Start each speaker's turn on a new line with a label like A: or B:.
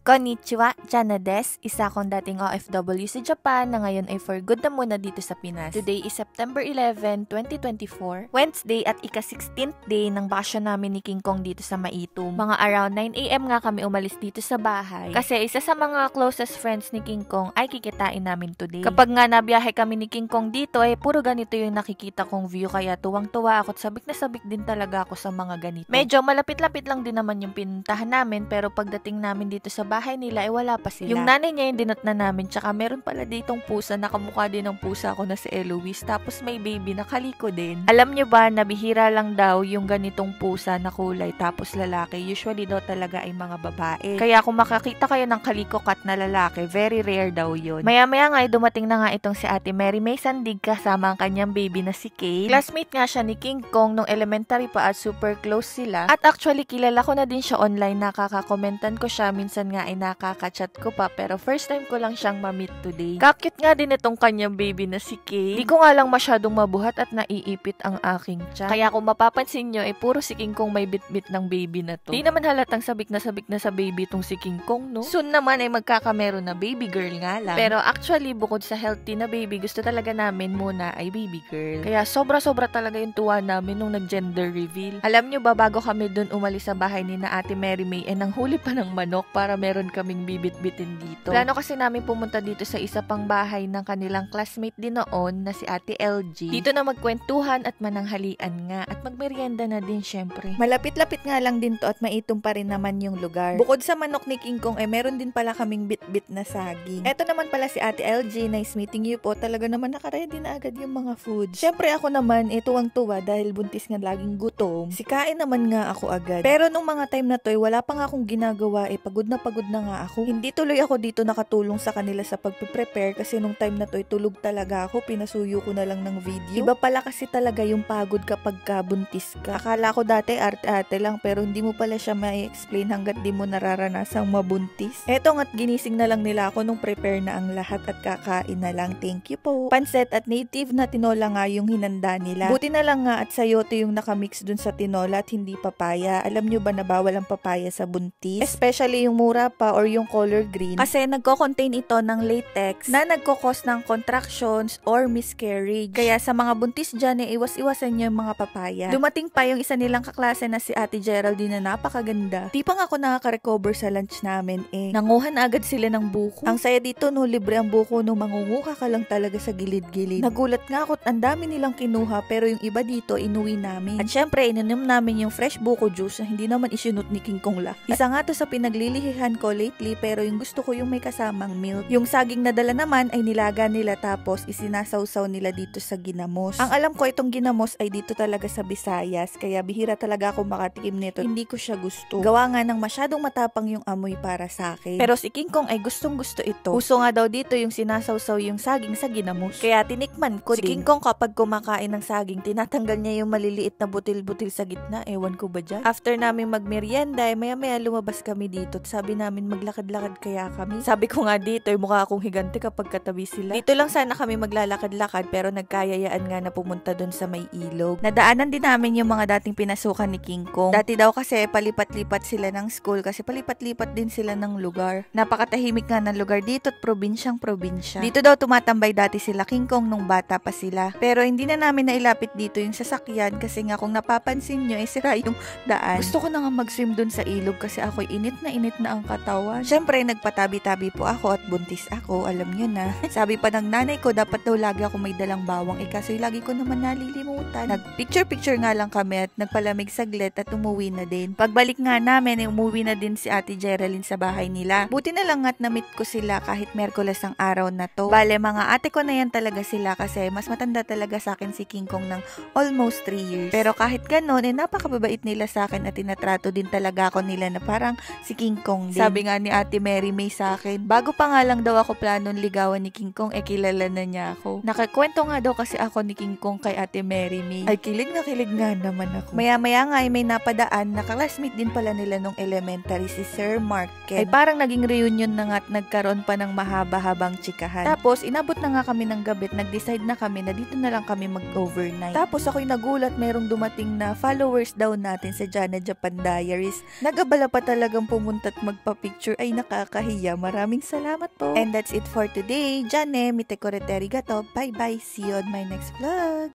A: Konnichiwa, Jana des. Isa akong dating OFW sa Japan na ngayon ay for good na muna dito sa Pinas. Today is September 11, 2024, Wednesday at ika-16th day ng bakasyon namin ni King Kong dito sa Maitum. Mga around 9 AM nga kami umalis dito sa bahay kasi isa sa mga closest friends ni King Kong ay kikitain namin today. Kapag nga nabiyahe kami ni King Kong dito ay puro ganito yung nakikita kong view kaya tuwang-tuwa ako at sabik na sabik din talaga ako sa mga ganito. Medyo malapit-lapit lang din naman yung pinuntahan namin pero pagdating namin dito sa bahay nila ay wala pa sila. Yung nanay niya yung dinatna namin tsaka meron pala ditong pusa, nakamukha din ng pusa ko na si Eloise tapos may baby na kaliko din. Alam nyo ba na bihira lang daw yung ganitong pusa na kulay tapos lalaki, usually daw talaga ay mga babae. Kaya kung makakita kayo ng kaliko cat na lalaki, very rare daw yun. Maya-maya nga ay dumating na nga itong si Ate Mary May Sandig kasama ang kanyang baby na si Kate. Classmate nga siya ni King Kong nung elementary pa at super close sila. At actually kilala ko na din siya online, nakakakomentan ko siya, minsan nga ay nakaka-chat ko pa pero first time ko lang siyang ma-meet today. Kakit nga din itong kanyang baby na si Kay. Di ko nga lang masyadong mabuhat at naiipit ang aking tiyan. Kaya kung mapapansin nyo, puro si King Kong may bit-bit ng baby na to. Di naman halatang sabik na sa baby itong si King Kong, no? Soon naman ay magkakamero na baby girl nga lang. Pero actually, bukod sa healthy na baby, gusto talaga namin muna ay baby girl. Kaya sobra-sobra talaga yung tuwa namin nung nag-gender reveal. Alam nyo ba, bago kami dun umalis sa bahay ni na Ate Mary May, nanghuli pa ng manok para meron kaming bibit-bitin dito. Plano kasi namin pumunta dito sa isa pang bahay ng kanilang classmate din noon na si Ate LG. Dito na magkwentuhan at mananghalian nga at magmerienda na din syempre. Malapit-lapit nga lang din to at maitum pa rin naman yung lugar. Bukod sa manok ni King Kong meron din pala kaming bit-bit na saging. Eto naman pala si Ate LG, nice meeting you po. Talaga naman nakaready na agad yung mga food. Syempre ako naman tuwang-tuwa dahil buntis nga laging gutom. Sikain naman nga ako agad. Pero nung mga time na to wala pa nga akong ginagawa, pagod na nga ako. Hindi tuloy ako dito nakatulong sa kanila sa pagpe-prepare kasi nung time na to tulog talaga ako, pinasuyo ko na lang ng video. Iba pala kasi talaga yung pagod kapag buntis ka. Akala ko dati arte-arte lang pero hindi mo pala siya ma-explain hanggat di mo nararanasang mabuntis. Eto nga't ginising na lang nila ako nung prepare na ang lahat at kakain na lang. Thank you po. Pansit at native na tinola nga yung hinanda nila. Buti na lang nga at sayote yung nakamix dun sa tinola at hindi papaya. Alam nyo ba na bawal ang papaya sa buntis? Especially yung mura pa or yung color green. Kasi nagko-contain ito ng latex na nagkokos ng contractions or miscarriage. Kaya sa mga buntis dyan, iwas-iwasan nyo yung mga papaya. Dumating pa yung isa nilang kaklase na si Ate Geraldine na napakaganda. Di pa nga ako nakaka-recover sa lunch namin nanguhan agad sila ng buko. Ang saya dito no, libre ang buko no, mangunguha ka lang talaga sa gilid-gilid. Nagulat nga ako at ang dami nilang kinuha pero yung iba dito inuwi namin. At syempre, ininom namin yung fresh buko juice na hindi naman isinut ni King Kong lahat. Isa nga to sa pinaglilihihan ko lately pero yung gusto ko yung may kasamang milk. Yung saging na dala naman ay nilaga nila tapos isinasawsaw nila dito sa ginamos. Ang alam ko itong ginamos ay dito talaga sa Visayas kaya bihira talaga ako makatikim nito. Hindi ko siya gusto. Gawa nga ng masyadong matapang yung amoy para sa akin. Pero si King Kong ay gustong gusto ito. Uso nga daw dito yung sinasawsaw yung saging sa ginamos. Kaya tinikman ko din. Si King Kong kapag kumakain ng saging tinatanggal niya yung maliliit na butil-butil sa gitna. Ewan ko ba dyan? After namin magmerienda maya-maya lumabas kami dito at sabi namin maglakad-lakad kaya kami. Sabi ko nga dito mukha akong higante kapag katabi sila. Dito lang sana kami maglalakad-lakad pero nagkayayaan nga na pumunta dun sa may ilog. Nadaanan din namin yung mga dating pinasukan ni King Kong. Dati daw kasi palipat-lipat sila ng school kasi palipat-lipat din sila ng lugar. Napakatahimik nga ng lugar dito at probinsyang probinsya. Dito daw tumatambay dati sila King Kong nung bata pa sila. Pero hindi na namin nailapit dito yung sasakyan kasi nga kung napapansin nyo sira yung daan. Gusto ko na nga mag-swim dun sa ilog kasi ako'y init na ang katawan. Syempre nagpatabi-tabi po ako at buntis ako, alam nyo na. Sabi pa ng nanay ko dapat daw lagi ako may dalang bawang kasi lagi ko naman nalilimutan. Nag-picture-picture nga lang kami at nagpalamig saglit at umuwi na din. Pagbalik nga namin umuwi na din si Ate Geraldine sa bahay nila. Buti na lang at na-meet ko sila kahit Merkules ang araw na to. Bale mga ate ko na yan talaga sila kasi mas matanda talaga sa akin si King Kong ng almost 3 years. Pero kahit ganon napakababait nila sa akin at tinatrato din talaga ako nila na parang si King Kong din. Sabi nga ni Ate Mary May sa akin, bago pa nga lang daw ako planong ligawan ni King Kong kilala na niya ako. Nakakwento nga daw kasi ako ni King Kong kay Ate Mary May. Ay kilig nga naman ako. Maya-maya nga may napadaan na classmate din pala nila nung elementary si Sir Mark Ken. Ay parang naging reunion na nga at nagkaroon pa ng mahaba-habang chikahan. Tapos inabot na nga kami ng gabi at nag-decide na kami na dito na lang kami mag-overnight. Tapos ako'y nagulat merong dumating na followers daw natin sa Jana Japan Diaries. Nag-abala pa talagang pumunta at
B: magpapicture ay nakakahiya. Maraming salamat po. And that's it for today. Jane, mite korete arigato. Bye-bye. See you on my next vlog.